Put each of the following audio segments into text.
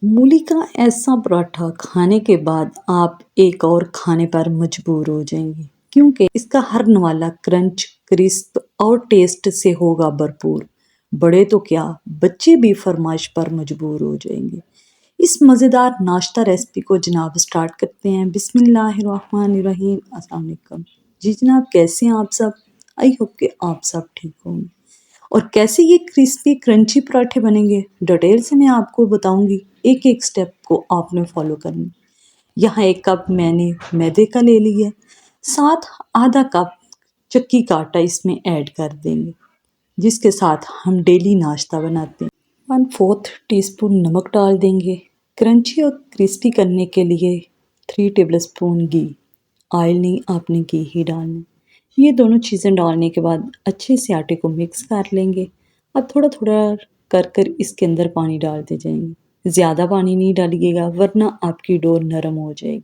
मूली का ऐसा पराठा खाने के बाद आप एक और खाने पर मजबूर हो जाएंगे क्योंकि इसका हर नवाला क्रंच क्रिस्प और टेस्ट से होगा भरपूर। बड़े तो क्या, बच्चे भी फरमाइश पर मजबूर हो जाएंगे। इस मज़ेदार नाश्ता रेसिपी को जनाब स्टार्ट करते हैं। बिस्मिल्लाहिर्रहमानिर्रहीम। अस्सलाम वालेकुम। जी जनाब, कैसे हैं आप सब? आई होप कि आप सब ठीक होंगे। और कैसे ये क्रिस्पी क्रंची पराठे बनेंगे डिटेल से मैं आपको बताऊंगी। एक एक स्टेप को आपने फॉलो करना। यहाँ एक कप मैंने मैदे का ले लिया है, साथ आधा कप चक्की का आटा इसमें ऐड कर देंगे, जिसके साथ हम डेली नाश्ता बनाते हैं। 1/4 टीस्पून नमक डाल देंगे। क्रंची और क्रिस्पी करने के लिए 3 टेबल स्पून घी, ऑयल नहीं, आपने घी ही डालना है। ये दोनों चीज़ें डालने के बाद अच्छे से आटे को मिक्स कर लेंगे। अब थोड़ा थोड़ा कर कर इसके अंदर पानी डालते जाएंगे। ज़्यादा पानी नहीं डालिएगा वरना आपकी डो नरम हो जाएगी।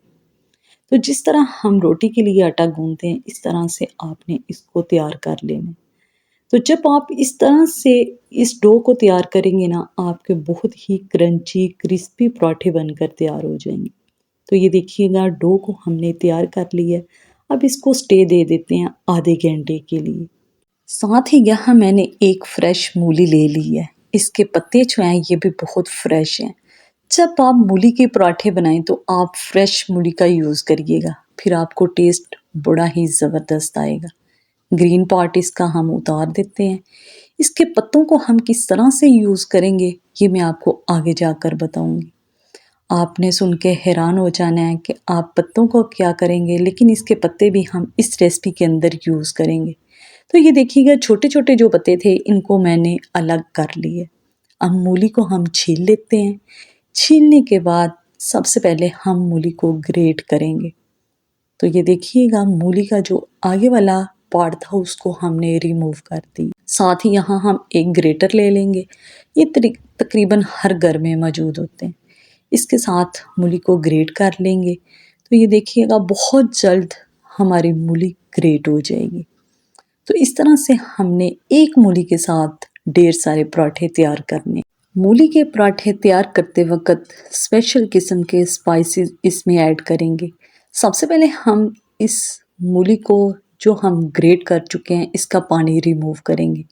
तो जिस तरह हम रोटी के लिए आटा गूंथते हैं इस तरह से आपने इसको तैयार कर लेना है। तो जब आप इस तरह से इस डो को तैयार करेंगे ना, आपके बहुत ही क्रंची क्रिस्पी पराठे बनकर तैयार हो जाएंगे। तो ये देखिएगा, डो को हमने तैयार कर लिया है। अब इसको स्टे दे देते हैं आधे घंटे के लिए। साथ ही यहाँ मैंने एक फ्रेश मूली ले ली है। इसके पत्ते जो हैं ये भी बहुत फ्रेश हैं। जब आप मूली के पराठे बनाएं तो आप फ्रेश मूली का यूज़ करिएगा, फिर आपको टेस्ट बड़ा ही ज़बरदस्त आएगा। ग्रीन पार्ट इसका हम उतार देते हैं। इसके पत्तों को हम किस तरह से यूज़ करेंगे ये मैं आपको आगे जाकर बताऊंगी। आपने सुन के हैरान हो जाना है कि आप पत्तों को क्या करेंगे, लेकिन इसके पत्ते भी हम इस रेसिपी के अंदर यूज़ करेंगे। तो ये देखिएगा, छोटे छोटे जो पत्ते थे इनको मैंने अलग कर लिए। अब मूली को हम छील लेते हैं। छीलने के बाद सबसे पहले हम मूली को ग्रेट करेंगे। तो ये देखिएगा, मूली का जो आगे वाला पार्ट था उसको हमने रिमूव कर दी। साथ ही यहाँ हम एक ग्रेटर ले लेंगे। ये तकरीबन हर घर में मौजूद होते हैं। इसके साथ मूली को ग्रेट कर लेंगे। तो ये देखिएगा, बहुत जल्द हमारी मूली ग्रेट हो जाएगी। तो इस तरह से हमने एक मूली के साथ ढेर सारे पराठे तैयार करने। मूली के पराठे तैयार करते वक्त स्पेशल किस्म के स्पाइसेस इसमें ऐड करेंगे। सबसे पहले हम इस मूली को जो हम ग्रेट कर चुके हैं इसका पानी रिमूव करेंगे।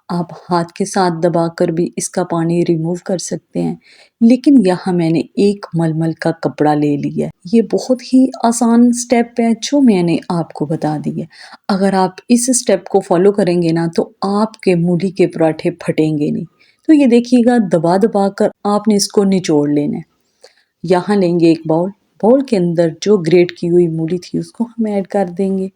आप हाथ के साथ दबाकर भी इसका पानी रिमूव कर सकते हैं, लेकिन यहाँ मैंने एक मलमल का कपड़ा ले लिया है। ये बहुत ही आसान स्टेप है जो मैंने आपको बता दी है। अगर आप इस स्टेप को फॉलो करेंगे ना तो आपके मूली के पराठे फटेंगे नहीं। तो ये देखिएगा, दबा दबा कर आपने इसको निचोड़ लेना है। यहाँ लेंगे एक बाउल। बाउल के अंदर जो ग्रेट की हुई मूली थी उसको हम ऐड कर देंगे।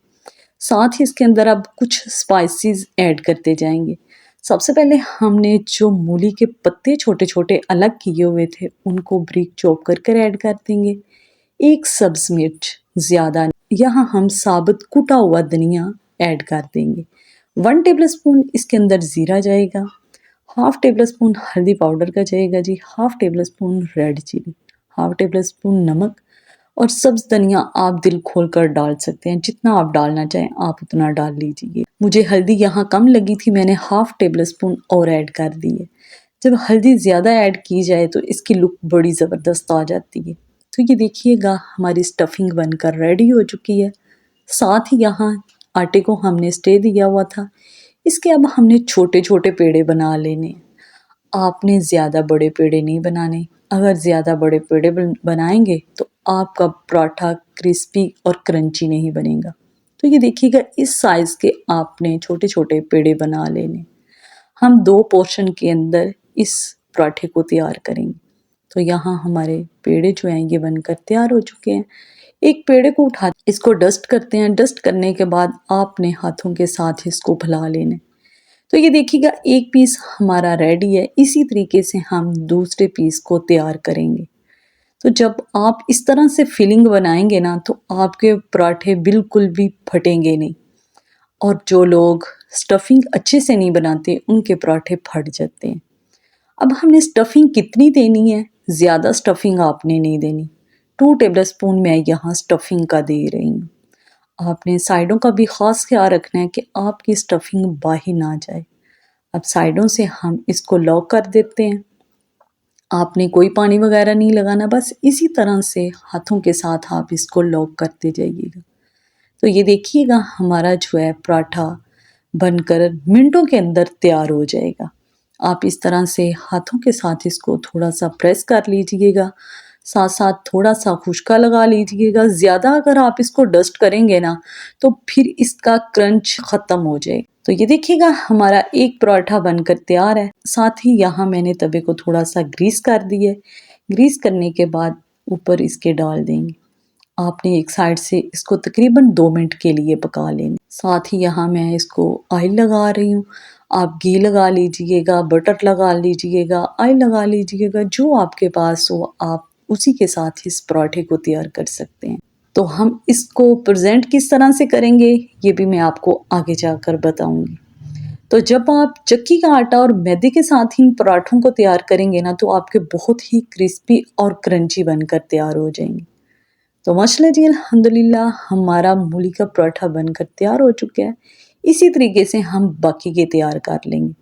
साथ ही इसके अंदर अब कुछ स्पाइसेस ऐड करते जाएंगे। सबसे पहले हमने जो मूली के पत्ते छोटे छोटे अलग किए हुए थे उनको ब्रीक चॉप कर कर ऐड कर देंगे। एक सब्ज मिर्च, ज़्यादा, यहाँ हम साबुत कुटा हुआ धनिया ऐड कर देंगे। 1 टेबल स्पून इसके अंदर ज़ीरा जाएगा। 1/2 टेबल स्पून हल्दी पाउडर का जाएगा जी। 1/2 tablespoon red chilli. 1/2 tablespoon नमक। और सब्ज धनिया आप दिल खोल कर डाल सकते हैं, जितना आप डालना चाहें आप उतना डाल लीजिए। मुझे हल्दी यहाँ कम लगी थी, मैंने 1/2 टेबल स्पून और ऐड कर दी है। जब हल्दी ज़्यादा ऐड की जाए तो इसकी लुक बड़ी ज़बरदस्त आ जाती है। तो ये देखिएगा, हमारी स्टफिंग बनकर रेडी हो चुकी है। साथ ही यहाँ आटे को हमने स्टे दिया हुआ था। इसके अब हमने छोटे छोटे पेड़े बना लेने हैं। आपने ज़्यादा बड़े पेड़े नहीं बनाने। अगर ज़्यादा बड़े पेड़े बनाएंगे तो आपका पराठा क्रिस्पी और क्रंची नहीं बनेगा। तो ये देखिएगा, इस साइज़ के आपने छोटे छोटे पेड़े बना लेने। हम 2 पोर्शन के अंदर इस पराठे को तैयार करेंगे। तो यहाँ हमारे पेड़े जो हैं ये बनकर तैयार हो चुके हैं। एक पेड़े को उठा इसको डस्ट करते हैं। डस्ट करने के बाद आपने हाथों के साथ इसको फैला लेना। तो ये देखिएगा, एक पीस हमारा रेडी है। इसी तरीके से हम दूसरे पीस को तैयार करेंगे। तो जब आप इस तरह से फिलिंग बनाएंगे ना तो आपके पराठे बिल्कुल भी फटेंगे नहीं। और जो लोग स्टफिंग अच्छे से नहीं बनाते उनके पराठे फट जाते हैं। अब हमने स्टफिंग कितनी देनी है? ज़्यादा स्टफिंग आपने नहीं देनी। 2 टेबल स्पून मैं यहाँ स्टफिंग का दे रही हूँ। आपने साइडों का भी ख़ास ख्याल रखना है कि आपकी स्टफिंग बाहर ना जाए। अब साइडों से हम इसको लॉक कर देते हैं। आपने कोई पानी वगैरह नहीं लगाना, बस इसी तरह से हाथों के साथ आप इसको लॉक करते जाइएगा। तो ये देखिएगा हमारा जो है पराठा बनकर मिनटों के अंदर तैयार हो जाएगा। आप इस तरह से हाथों के साथ इसको थोड़ा-सा प्रेस कर लीजिएगा, साथ-साथ थोड़ा-सा खुशका लगा लीजिएगा। ज़्यादा अगर आप इसको डस्ट करेंगे ना, तो फिर इसका क्रंच ख़त्म हो जाएगा। तो ये देखिएगा हमारा एक पराठा बनकर तैयार है। साथ ही यहाँ मैंने तवे को थोड़ा-सा ग्रीस कर दिया है। ग्रीस करने के बाद ऊपर इसके डाल देंगे। आपने एक साइड से इसको तकरीबन 2 मिनट के लिए पका लेना। साथ ही यहाँ मैं इसको ऑयल लगा रही हूँ। आप घी लगा लीजिएगा, बटर लगा लीजिएगा, ऑयल लगा लीजिएगा, जो आपके पास हो आप उसी के साथ इस पराठे को तैयार कर सकते हैं। तो हम इसको प्रेज़ेंट किस तरह से करेंगे, ये भी मैं आपको आगे जाकर बताऊँगी। तो जब आप चक्की का आटा और मैदे के साथ इन पराठों को तैयार करेंगे ना, तो आपके बहुत ही क्रिस्पी और क्रंची बनकर तैयार हो जाएंगे। तो माशाल्लाह जी अल्हम्दुलिल्लाह हमारा मूली का पराठा बनकर तैयार हो चुका है। इसी तरीके से हम बाकी के तैयार कर लेंगे।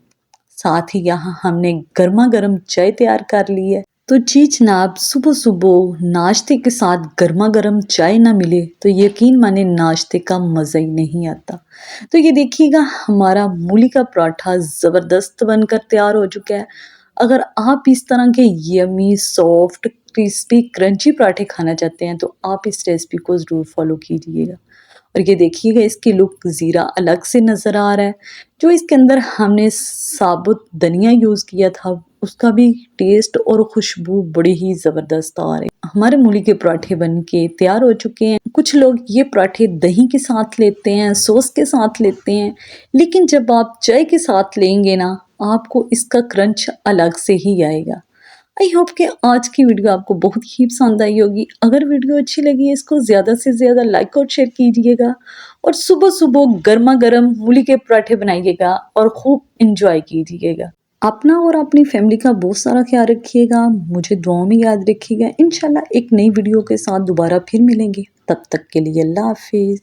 साथ ही यहाँ हमने गरमा-गरम चाय तैयार कर ली है। तो जी जनाब, सुबह-सुबह नाश्ते के साथ गरमा-गरम चाय ना मिले तो यकीन माने नाश्ते का मज़ा ही नहीं आता। तो ये देखिएगा हमारा मूली का पराठा ज़बरदस्त बनकर तैयार हो चुका है। अगर आप इस तरह के यम्मी, सॉफ्ट, क्रिस्पी, क्रंची पराठे खाना चाहते हैं तो आप इस रेसिपी को ज़रूर फ़ॉलो कीजिएगा। और ये देखिएगा इसकी लुक ज़ीरा अलग से नज़र आ रहा है। जो इसके अंदर हमने साबुत धनिया यूज़ किया था उसका भी टेस्ट और खुशबू बड़ी ही ज़बरदस्त आ रही है। हमारे मूली के पराठे बन के तैयार हो चुके हैं। कुछ लोग ये पराठे दही के साथ लेते हैं, सॉस के साथ लेते हैं, लेकिन जब आप चाय के साथ लेंगे ना आपको इसका क्रंच अलग से ही आएगा। आई होप कि आज की वीडियो आपको बहुत ही पसंद आई होगी। अगर वीडियो अच्छी लगी है इसको ज़्यादा से ज़्यादा लाइक और शेयर कीजिएगा और सुबह-सुबह गरमा-गरम मूली के पराठे बनाइएगा और खूब एंजॉय कीजिएगा। अपना और अपनी फैमिली का बहुत सारा ख्याल रखिएगा। मुझे दुआओं में याद रखिएगा। इंशाल्लाह एक नई वीडियो के साथ दोबारा फिर मिलेंगे। तब तक के लिए अल्लाह हाफ़िज़।